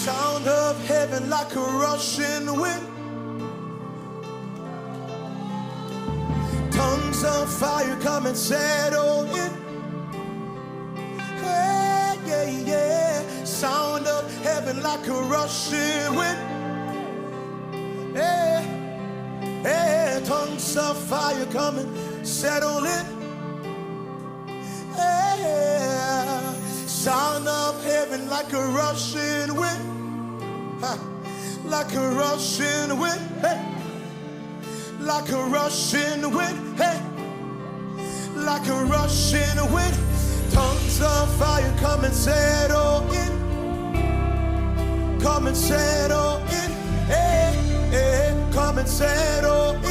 Sound of heaven like a rushing wind. Tongues of fire come and settle in. Hey, yeah, yeah. Sound of heaven like a rushing wind. Hey, hey. Tongues of fire come and settle in. Hey, sound of heaven like a rushing wind. Ha. Like a rushing wind. Hey. Like a rushing wind, hey, like a rushing wind. Tongues of fire come and settle in. Come and settle in, hey, hey. Come and settle in.